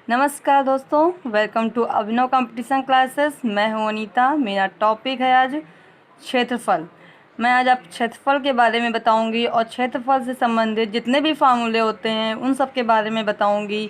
नमस्कार दोस्तों, welcome to Abhinav competition classes. मैं हूं अनीता। मेरा टॉपिक है आज क्षेत्रफल। मैं आज आप क्षेत्रफल के बारे में बताऊंगी और क्षेत्रफल से संबंधित जितने भी फार्मूले होते हैं उन सब के बारे में बताऊंगी,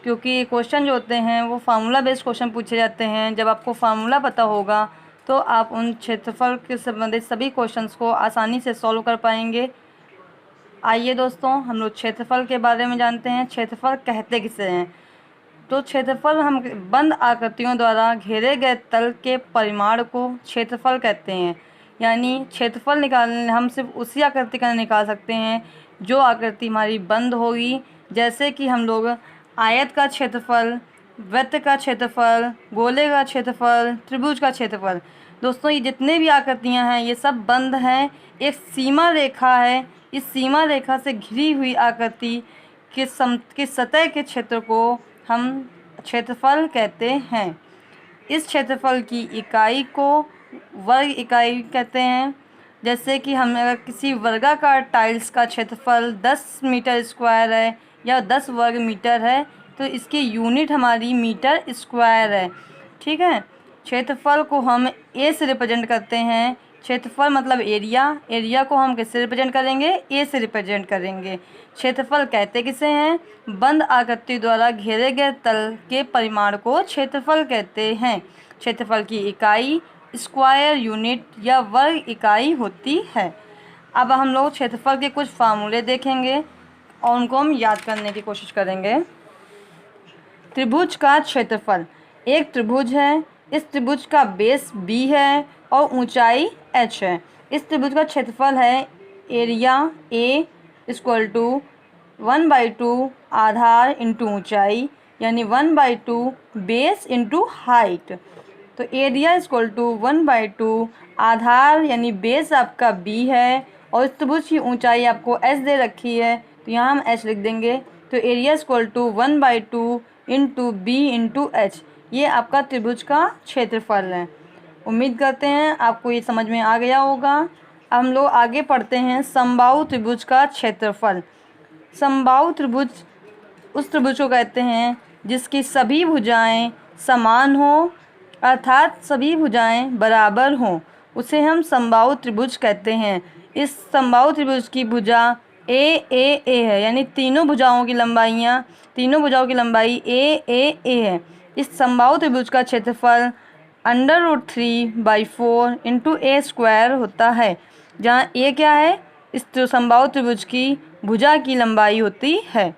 क्योंकि क्वेश्चन जो होते हैं वो फार्मूला बेस्ड क्वेश्चन पूछे जाते हैं। जब आपको फार्मूला पता होगा तो आप उन क्षेत्रफल के संबंधित सभी क्वेश्चंस को आसानी से सॉल्व कर पाएंगे। आइए दोस्तों, हम लोग क्षेत्रफल के बारे में जानते हैं। क्षेत्रफल कहते किसे हैं? तो क्षेत्रफल हम बंद आकृतियों द्वारा घेरे गए तल के परिमाण को क्षेत्रफल कहते हैं। यानी क्षेत्रफल निकालने हम सिर्फ उसी आकृति का निकाल सकते हैं जो आकृति हमारी बंद होगी। जैसे कि हम लोग आयत का क्षेत्रफल, वृत्त का क्षेत्रफल, गोले का क्षेत्रफल, त्रिभुज का क्षेत्रफल। दोस्तों, ये जितने भी आकृतियां हैं ये सब बंद हैं। एक सीमा रेखा है, इस सीमा रेखा से घिरी हुई आकृति के सतह के क्षेत्र को हम क्षेत्रफल कहते हैं। इस क्षेत्रफल की इकाई को वर्ग इकाई कहते हैं। जैसे कि हम अगर किसी वर्गाकार टाइल्स का क्षेत्रफल 10 मीटर स्क्वायर है या 10 वर्ग मीटर है तो इसकी यूनिट हमारी मीटर स्क्वायर है। ठीक है। क्षेत्रफल को हम ए से रिप्रेजेंट करते हैं। क्षेत्रफल मतलब एरिया। एरिया को हम किससे रिप्रेजेंट करेंगे? ए से रिप्रेजेंट करेंगे। क्षेत्रफल कहते किसे हैं? बंद आकृति द्वारा घेरे गए तल के परिमाण को क्षेत्रफल कहते हैं। क्षेत्रफल की इकाई स्क्वायर यूनिट या वर्ग इकाई होती है। अब हम लोग क्षेत्रफल के कुछ फार्मूले देखेंगे और उनको हम याद करने की कोशिश करेंगे। त्रिभुज का क्षेत्रफल। एक त्रिभुज है, इस त्रिभुज का बेस b है और ऊंचाई h है। इस त्रिभुज का क्षेत्रफल है एरिया A इक्वल टू 1/2 आधार इंटू ऊंचाई, यानी 1/2 बेस इंटू हाइट। तो एरिया इक्वल टू 1/2 आधार यानी बेस आपका b है और इस त्रिभुज की ऊंचाई आपको h दे रखी है तो यहाँ हम h लिख देंगे। तो area equal to 1/2 into b into h, ये आपका त्रिभुज का क्षेत्रफल है। उम्मीद करते हैं आपको ये समझ में आ गया होगा। अब हम लोग आगे पढ़ते हैं समबाहु त्रिभुज का क्षेत्रफल। समबाहु त्रिभुज उस त्रिभुज को कहते हैं जिसकी सभी भुजाएं समान हों, अर्थात सभी भुजाएं बराबर हों, उसे हम समबाहु त्रिभुज कहते हैं। इस समबाहु त्रिभुज की भुजा ए है, यानी तीनों भुजाओं की लंबाई ए है। इस समबाहु त्रिभुज का क्षेत्रफल √3/4 इंटू ए स्क्वायर होता है, जहाँ ए क्या है? इस समबाहु त्रिभुज की भुजा की लंबाई होती है।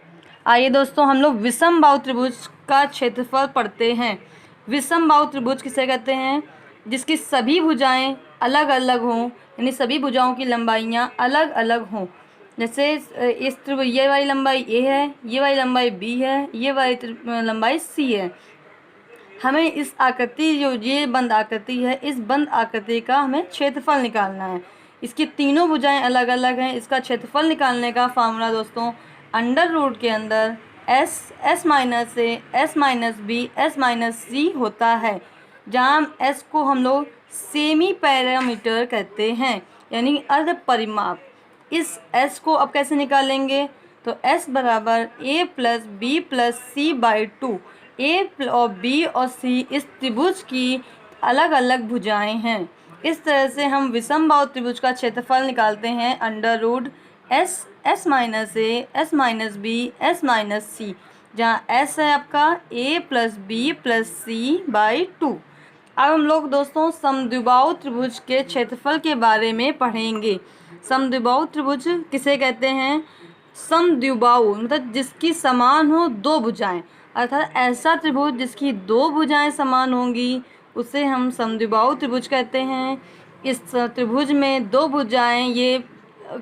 आइए दोस्तों, हम लोग विषमबाहु त्रिभुज का क्षेत्रफल पढ़ते हैं। विषमबाहु त्रिभुज किसे कहते हैं? जिसकी सभी भुजाएं अलग अलग हों, यानी सभी भुजाओं की लंबाइयाँ अलग अलग हों। जैसे इस त्रिभुज ये वाली लंबाई ए है, ये वाली लंबाई बी है, ये वाली लंबाई सी है। हमें इस आकृति जो ये बंद आकृति है, इस बंद आकृति का हमें क्षेत्रफल निकालना है। इसकी तीनों भुजाएं अलग अलग हैं। इसका क्षेत्रफल निकालने का फार्मूला दोस्तों अंडर रूट के अंदर s minus a s minus b s minus c होता है, जहाँ s को हम लोग सेमी पैरामीटर कहते हैं, यानी अर्ध परिमाप। इस s को अब कैसे निकालेंगे? तो s बराबर a plus b plus c by 2। A और बी और सी इस त्रिभुज की अलग अलग भुजाएं हैं। इस तरह से हम विषमबाहु त्रिभुज का क्षेत्रफल निकालते हैं under root s minus a s minus b s minus c, जहाँ s है आपका a plus b plus c by 2। अब हम लोग दोस्तों समद्विबाहु त्रिभुज के क्षेत्रफल के बारे में पढ़ेंगे। समद्विबाहु त्रिभुज किसे कहते हैं? समद्विबाहु मतलब जिसकी समान हो दो भुजाएं, अर्थात ऐसा त्रिभुज जिसकी दो भुजाएं समान होंगी उसे हम समद्विबाहु त्रिभुज कहते हैं। इस त्रिभुज में दो भुजाएं ये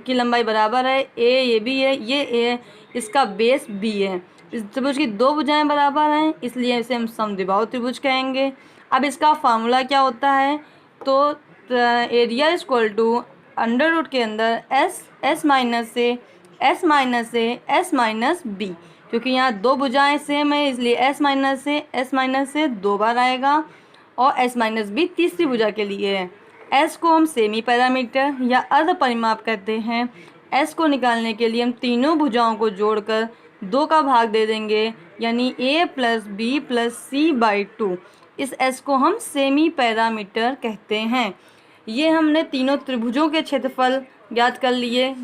की लंबाई बराबर है, ये बी है, ये ए है, इसका बेस बी है। इस त्रिभुज की दो भुजाएं बराबर हैं, इसलिए इसे हम समद्विबाहु त्रिभुज कहेंगे। अब इसका फार्मूला क्या होता है? तो area equal to under root के अंदर s minus a s minus a s minus b, क्योंकि यहाँ दो भुजाएं सेम है इसलिए s माइनस से दो बार आएगा और s माइनस बी तीसरी भुजा के लिए है। s को हम सेमी पैरामीटर या अर्ध परिमाप कहते हैं। s को निकालने के लिए हम तीनों भुजाओं को जोड़कर 2 का भाग दे देंगे यानी a plus b plus c by 2। इस s को हम सेमी पैरामीटर कहते हैं। ये हमने तीनों त्रिभुजों के क्षेत्रफल ज्ञात कर लिए।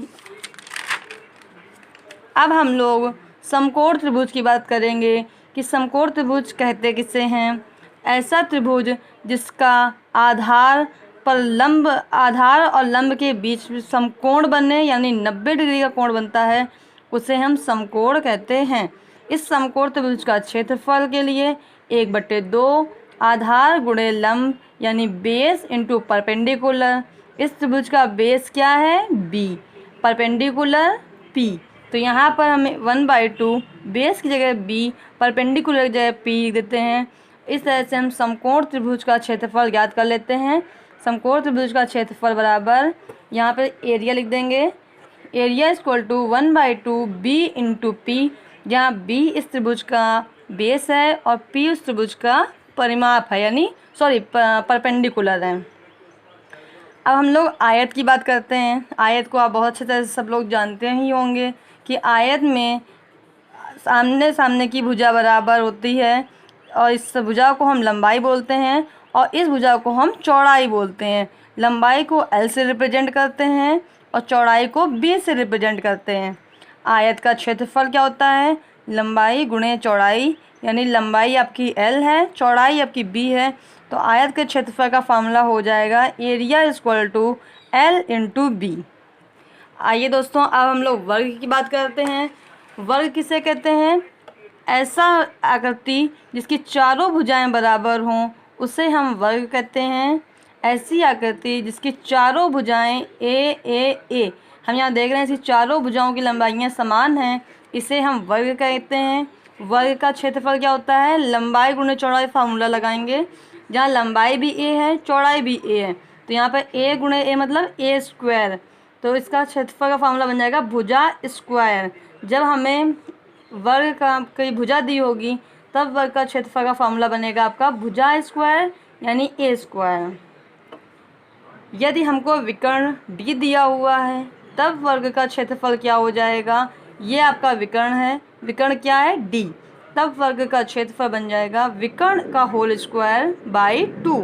अब हम लोग समकोण त्रिभुज की बात करेंगे कि समकोण त्रिभुज कहते किसे हैं। ऐसा त्रिभुज जिसका आधार और लंब के बीच समकोण बने, यानी 90 डिग्री का कोण बनता है, उसे हम समकोण कहते हैं। इस समकोण त्रिभुज का क्षेत्रफल के लिए 1/2 आधार गुणे लंब यानी बेस इंटू परपेंडिकुलर। इस त्रिभुज का बेस क्या है, b, परपेंडिकुलर p। तो यहाँ पर हमें 1/2 बेस की जगह b, परपेंडिकुलर की जगह p लिख देते हैं। इस तरह से हम समकोण त्रिभुज का क्षेत्रफल ज्ञात कर लेते हैं। समकोण त्रिभुज का क्षेत्रफल बराबर, यहाँ पे एरिया लिख देंगे, area equal to 1/2 b into p, जहाँ b इस त्रिभुज का बेस है और p उस त्रिभुज का परिमाप है, यानी परपेंडिकुलर है। अब हम लोग आयत की बात करते हैं। आयत को आप बहुत अच्छे तरह से सब लोग जानते ही होंगे कि आयत में सामने सामने की भुजा बराबर होती है और इस भुजा को हम लंबाई बोलते हैं और इस भुजा को हम चौड़ाई बोलते हैं। लंबाई को L से रिप्रेजेंट करते हैं और चौड़ाई को B से रिप्रेजेंट करते हैं। आयत का क्षेत्रफल क्या होता है, लंबाई गुणे चौड़ाई, यानी लंबाई आपकी L है, चौड़ाई आपकी B है। तो आयत के क्षेत्रफल का फार्मूला हो जाएगा area equal to L into b. आइए दोस्तों, अब हम लोग वर्ग की बात करते हैं। वर्ग किसे कहते हैं, ऐसा आकृति जिसकी चारों भुजाएं बराबर हों उसे हम वर्ग कहते हैं। ऐसी आकृति जिसकी चारों भुजाएं ए, हम यहाँ देख रहे हैं, इसकी चारों भुजाओं की लंबाइयाँ समान हैं, इसे हम वर्ग कहते हैं। वर्ग का क्षेत्रफल क्या होता है, लंबाई गुणे चौड़ाई फार्मूला लगाएंगे, जहाँ लंबाई भी a है, चौड़ाई भी a है, तो यहाँ पर a गुणे a मतलब a स्क्वायर। तो इसका क्षेत्रफल का फार्मूला बन जाएगा भुजा स्क्वायर। जब हमें वर्ग का कोई भुजा दी होगी तब वर्ग का क्षेत्रफल का फार्मूला बनेगा आपका भुजा स्क्वायर यानी a स्क्वायर। यदि हमको विकर्ण d दिया हुआ है तब वर्ग का क्षेत्रफल क्या हो जाएगा, ये आपका विकर्ण है, विकर्ण क्या है d, तब वर्ग का क्षेत्रफल बन जाएगा विकर्ण का होल स्क्वायर बाई 2,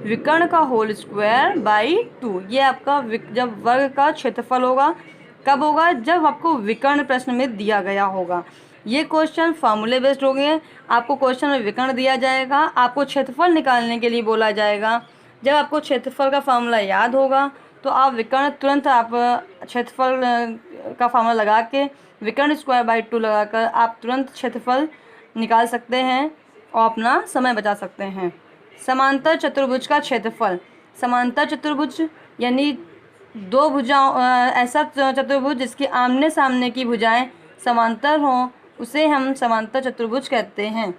विकर्ण का होल स्क्वायर बाई 2। ये आपका जब वर्ग का क्षेत्रफल होगा कब होगा, जब आपको विकर्ण प्रश्न में दिया गया होगा। ये क्वेश्चन फार्मूले बेस्ड हो गए। आपको क्वेश्चन में विकर्ण दिया जाएगा, आपको क्षेत्रफल निकालने के लिए बोला जाएगा। जब आपको क्षेत्रफल का फार्मूला याद होगा तो आप विकर्ण तुरंत आप क्षेत्रफल का फार्मूला लगा के विकर्ण स्क्वायर बाई 2 लगाकर आप तुरंत क्षेत्रफल निकाल सकते हैं और अपना समय बचा सकते हैं। समांतर चतुर्भुज का क्षेत्रफल, समांतर चतुर्भुज यानी दो भुजाओं, ऐसा चतुर्भुज जिसकी आमने सामने की भुजाएं समांतर हों उसे हम समांतर चतुर्भुज कहते हैं।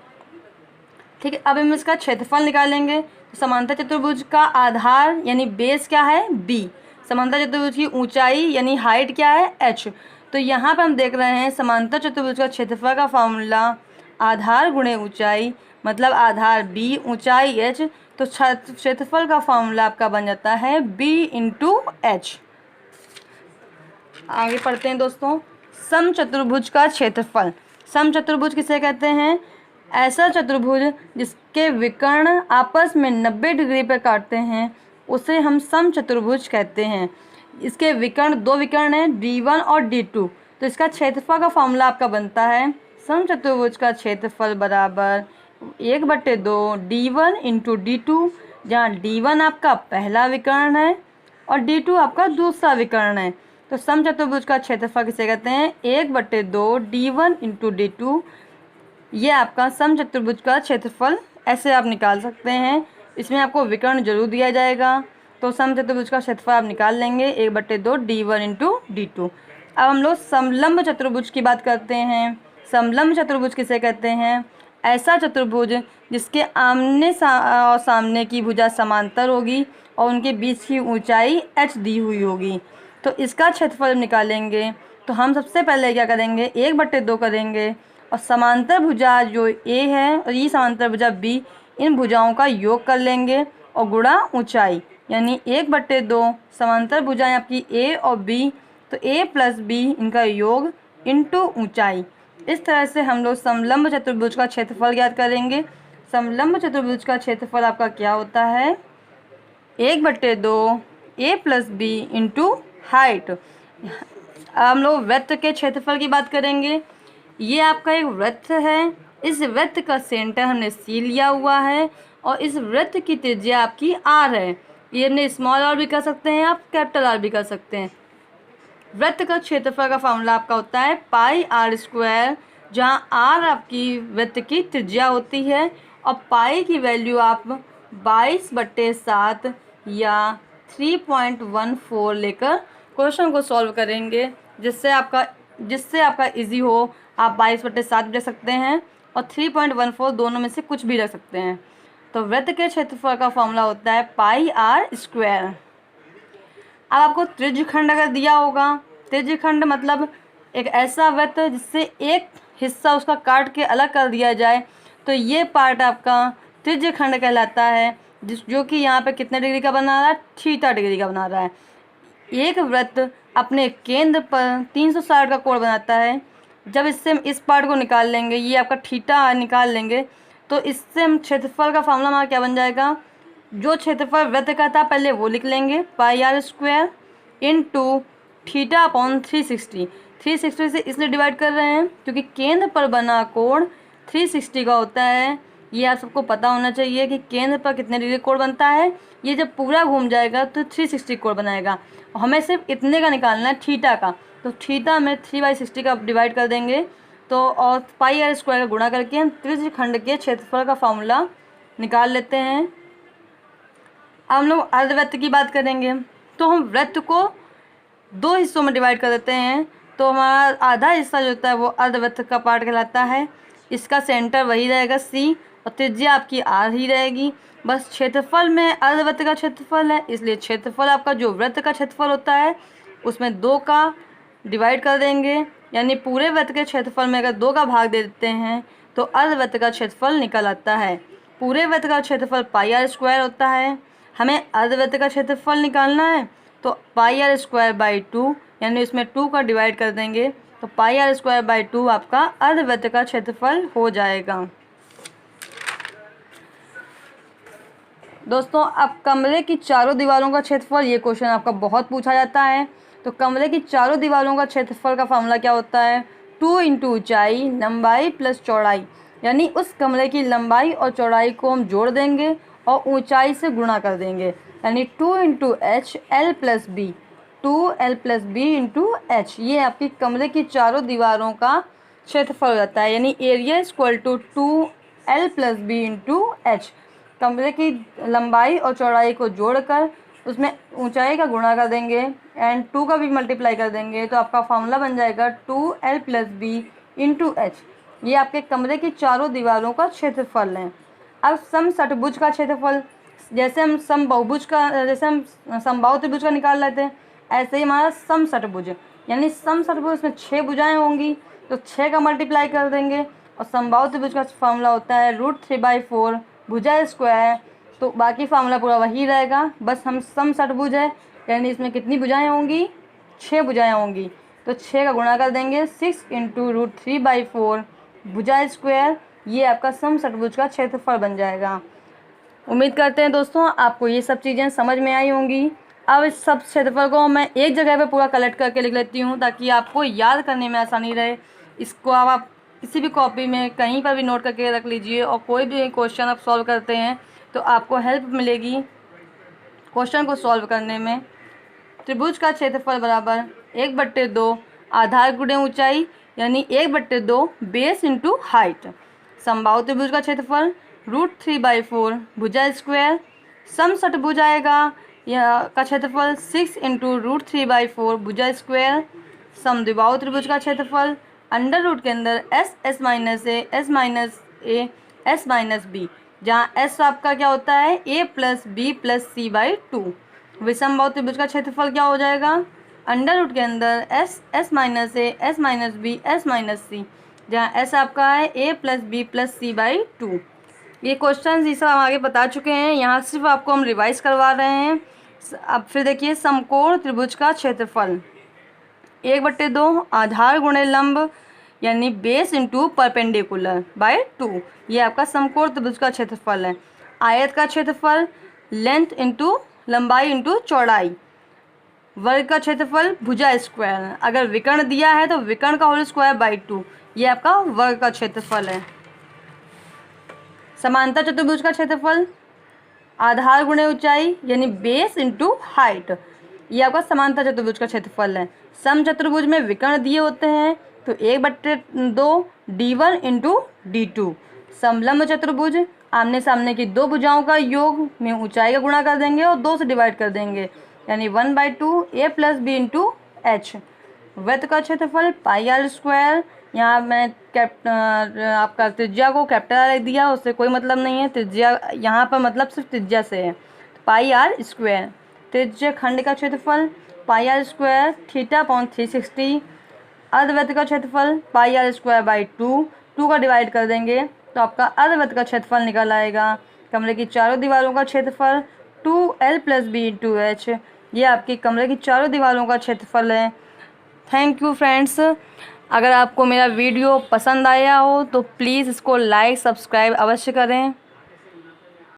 ठीक है, अब हम इसका क्षेत्रफल निकालेंगे। तो समांतर चतुर्भुज का आधार यानी बेस क्या है, b, समांतर चतुर्भुज की ऊंचाई यानी हाइट क्या है, h। तो यहाँ पर हम देख रहे हैं समांतर चतुर्भुज का क्षेत्रफल का फार्मूला आधार गुणे ऊंचाई, मतलब आधार b, ऊंचाई h। तो क्षेत्रफल का फार्मूला आपका बन जाता है b इंटू h। आगे पढ़ते हैं दोस्तों, समचतुर्भुज का क्षेत्रफल। समचतुर्भुज किसे कहते हैं, ऐसा चतुर्भुज जिसके विकर्ण आपस में 90 डिग्री पर काटते हैं उसे हम समचतुर्भुज कहते हैं। इसके विकर्ण, दो विकर्ण हैं d1 और d2। तो इसका क्षेत्रफल का फार्मूला आपका बनता है समचतुर्भुज का क्षेत्रफल बराबर 1/2 d1 इंटू d2, जहाँ d1 आपका पहला विकर्ण है और d2 आपका दूसरा विकर्ण है। तो समचतुर्भुज का क्षेत्रफल किसे कहते हैं, 1/2 d1 इंटू d2। ये आपका समचतुर्भुज का क्षेत्रफल ऐसे आप निकाल सकते हैं। इसमें आपको विकर्ण जरूर दिया जाएगा, तो समचतुर्भुज का क्षेत्रफल आप निकाल लेंगे 1/2 d1 इंटू d2। अब हम लोग समलंब चतुर्भुज की बात करते हैं। समलंब चतुर्भुज किसे कहते हैं, ऐसा चतुर्भुज जिसके आमने और सामने की भुजा समांतर होगी और उनके बीच की ऊंचाई h दी हुई होगी। तो इसका क्षेत्रफल निकालेंगे तो हम सबसे पहले क्या करेंगे, 1/2 करेंगे और समांतर भुजा जो a है और ये समांतर भुजा b, इन भुजाओं का योग कर लेंगे और गुणा ऊंचाई, यानी 1/2 समांतर भुजाएं आपकी a और b, तो a प्लस b इनका योग इंटू ऊंचाई। इस तरह से हम लोग समलंब चतुर्भुज का क्षेत्रफल ज्ञात करेंगे। समलंब चतुर्भुज का क्षेत्रफल आपका क्या होता है, 1/2 a + b इंटू हाइट। हम लोग वृत्त के क्षेत्रफल की बात करेंगे। ये आपका एक वृत्त है, इस वृत्त का सेंटर हमने C लिया हुआ है और इस वृत्त की त्रिज्या आपकी r है। ये हमने स्मॉल r भी कर सकते हैं, आप कैपिटल R भी कर सकते हैं। वृत्त का क्षेत्रफल का फॉर्मूला आपका होता है πr², जहाँ r आपकी वृत्त की त्रिज्या होती है और पाई की वैल्यू आप 22/7 या 3.14 लेकर क्वेश्चन को सॉल्व करेंगे, जिससे आपका इजी हो। आप 22/7 भी रख सकते हैं और 3.14 दोनों में से कुछ भी रख सकते हैं। तो वृत्त के क्षेत्रफल का फॉर्मूला होता है πr²। अब आपको त्रिज्यखंड अगर दिया होगा, त्रिज्यखंड मतलब एक ऐसा वृत्त जिससे एक हिस्सा उसका काट के अलग कर दिया जाए, तो ये पार्ट आपका त्रिज्यखंड कहलाता है, जो कि यहाँ पे कितने डिग्री का बना रहा है, थीटा डिग्री का बना रहा है। एक वृत्त अपने केंद्र पर 360 का कोण बनाता है। जब इससे हम इस पार्ट को निकाल लेंगे, ये आपका थीटा निकाल लेंगे, तो इससे हम क्षेत्रफल का फॉर्मूला हमारा क्या बन जाएगा, जो क्षेत्रफल वृत्त का था पहले वो लिख लेंगे, πr² इंटू θ/360। 360 से इसलिए डिवाइड कर रहे हैं क्योंकि केंद्र पर बना कोण 360 का होता है। ये आप सबको पता होना चाहिए कि केंद्र पर कितने डिग्री कोण बनता है। ये जब पूरा घूम जाएगा तो 360 कोण बनाएगा। हमें सिर्फ इतने का निकालना है, थीटा का। तो थीटा में 3/60 का डिवाइड कर देंगे, तो और πr² का गुणा करके हम त्रिज्यखंड के क्षेत्रफल का फॉर्मूला निकाल लेते हैं। अब हम लोग अर्धवृत्त की बात करेंगे, तो हम वृत्त को 2 हिस्सों में डिवाइड कर देते हैं। तो हमारा आधा हिस्सा जो होता है वो अर्धवृत्त का पार्ट कहलाता है। इसका सेंटर वही रहेगा C और त्रिज्या आपकी r ही रहेगी। बस क्षेत्रफल में अर्धवृत्त का क्षेत्रफल है, इसलिए क्षेत्रफल आपका जो वृत्त का क्षेत्रफल होता है उसमें 2 का डिवाइड कर देंगे, यानी पूरे वृत्त के क्षेत्रफल में अगर 2 का भाग दे देते हैं तो अर्धवृत्त का क्षेत्रफल निकल आता है। पूरे वृत्त का क्षेत्रफल πr² होता है। हमें अर्धवृत्त का क्षेत्रफल निकालना है तो πr²/2, यानी इसमें 2 का डिवाइड कर देंगे, तो πr²/2 आपका अर्धवृत्त का क्षेत्रफल हो जाएगा। दोस्तों, अब कमरे की चारों दीवारों का क्षेत्रफल, ये क्वेश्चन आपका बहुत पूछा जाता है। तो कमरे की चारों दीवारों का क्षेत्रफल का फॉर्मूला क्या होता है, 2 इंटू ऊँचाई, लंबाई प्लस चौड़ाई, यानी उस कमरे की लंबाई और चौड़ाई को हम जोड़ देंगे और ऊंचाई से गुणा कर देंगे, यानी 2 into h l plus b, 2l plus b into h। ये आपकी कमरे की चारों दीवारों का क्षेत्रफल हो जाता है, यानी area equal to 2l plus b into h। कमरे की लंबाई और चौड़ाई को जोड़कर उसमें ऊंचाई का गुणा कर देंगे एंड 2 का भी मल्टीप्लाई कर देंगे, तो आपका फॉर्मूला बन जाएगा 2l plus b into h। ये आपके कमरे की चारों दीवारों का क्षेत्रफल है। अब समषटभुज का क्षेत्रफल, जैसे हम समबाहु त्रिभुज का निकाल लेते हैं, ऐसे ही हमारा समषटभुज, यानी समषटभुज में 6 भुजाएं होंगी, तो 6 का मल्टीप्लाई कर देंगे और समबाहु त्रिभुज का फॉर्मूला होता है √3/4 भुजा स्क्वायर। तो बाकी फार्मूला पूरा वही रहेगा, बस हम समषटभुज है, यानी इसमें कितनी भुजाएं होंगी, 6 भुजाएं होंगी, तो 6 का गुणा कर देंगे, 6 इंटू √3/4 भुजा स्क्वायर। ये आपका समषटभुज का क्षेत्रफल बन जाएगा। उम्मीद करते हैं दोस्तों आपको ये सब चीज़ें समझ में आई होंगी। अब इस सब क्षेत्रफल को मैं एक जगह पे पूरा कलेक्ट करके लिख लेती हूँ ताकि आपको याद करने में आसानी रहे। इसको आप किसी भी कॉपी में कहीं पर भी नोट करके रख लीजिए और कोई भी क्वेश्चन आप सॉल्व करते हैं तो आपको हेल्प मिलेगी क्वेश्चन को सॉल्व करने में। त्रिभुज का क्षेत्रफल बराबर 1/2 आधार गुणे ऊंचाई, यानी 1/2 बेस इंटू हाइट। समबाहु त्रिभुज का क्षेत्रफल √3/4 भुजा स्क्वायर। समषटभुज आएगा यह का क्षेत्रफल 6 इंटू √3/4 भुजा स्क्वायर। समद्विबाहु त्रिभुज का क्षेत्रफल अंडर रूट के अंदर s minus a s minus b, जहाँ s आपका क्या होता है a plus b plus c/2। विषमबाहु त्रिभुज का क्षेत्रफल क्या हो जाएगा, अंडर रूट के अंदर s minus a s minus b s minus c, जहाँ s आपका है a plus b plus c/2। ये क्वेश्चन ये सब हम आगे बता चुके हैं, यहाँ सिर्फ आपको हम रिवाइज करवा रहे हैं। अब फिर देखिए समकोण त्रिभुज का क्षेत्रफल 1/2 आधार गुणे लंब, यानी बेस इंटू परपेंडिकुलर बाय 2। ये आपका समकोण त्रिभुज का क्षेत्रफल है। आयत का क्षेत्रफल लेंथ इंटू लंबाई इंटू चौड़ाई। वर्ग का क्षेत्रफल भुजा स्क्वायर। अगर विकर्ण दिया है तो विकर्ण का होल स्क्वायर बाई 2। ये आपका वर्ग का क्षेत्रफल है। समांतर चतुर्भुज का क्षेत्रफल आधार गुणे ऊंचाई यानी बेस इंटू हाइट। ये आपका समांतर चतुर्भुज का क्षेत्रफल है। सम चतुर्भुज में विकर्ण दिए होते हैं तो 1/2 d1 इंटू d2। समलंब चतुर्भुज आमने सामने की दो भुजाओं का योग में ऊंचाई का गुणा कर देंगे और 2 से डिवाइड कर देंगे, यानी 1/2 a plus b into h. वृत्त का क्षेत्रफल पाई आर स्क्वायर। यहाँ मैं आपका त्रिज्या को कैपिटल आर दिया, उससे कोई मतलब नहीं है। त्रिज्या यहाँ पर मतलब सिर्फ त्रिज्या से है, पाई आर स्क्वायर। त्रिज्या खंड का क्षेत्रफल पाई आर स्क्वायर θ/360। अर्धवृत्त का क्षेत्रफल पाई आर स्क्वायर बाई 2 का डिवाइड कर देंगे तो आपका अर्धवृत्त का क्षेत्रफल निकल आएगा। कमरे की चारों दीवारों का क्षेत्रफल 2l plus b into H. ये आपकी कमरे की चारों दीवारों का क्षेत्रफल है। Thank you friends. अगर आपको मेरा वीडियो पसंद आया हो तो प्लीज़ इसको लाइक सब्सक्राइब अवश्य करें।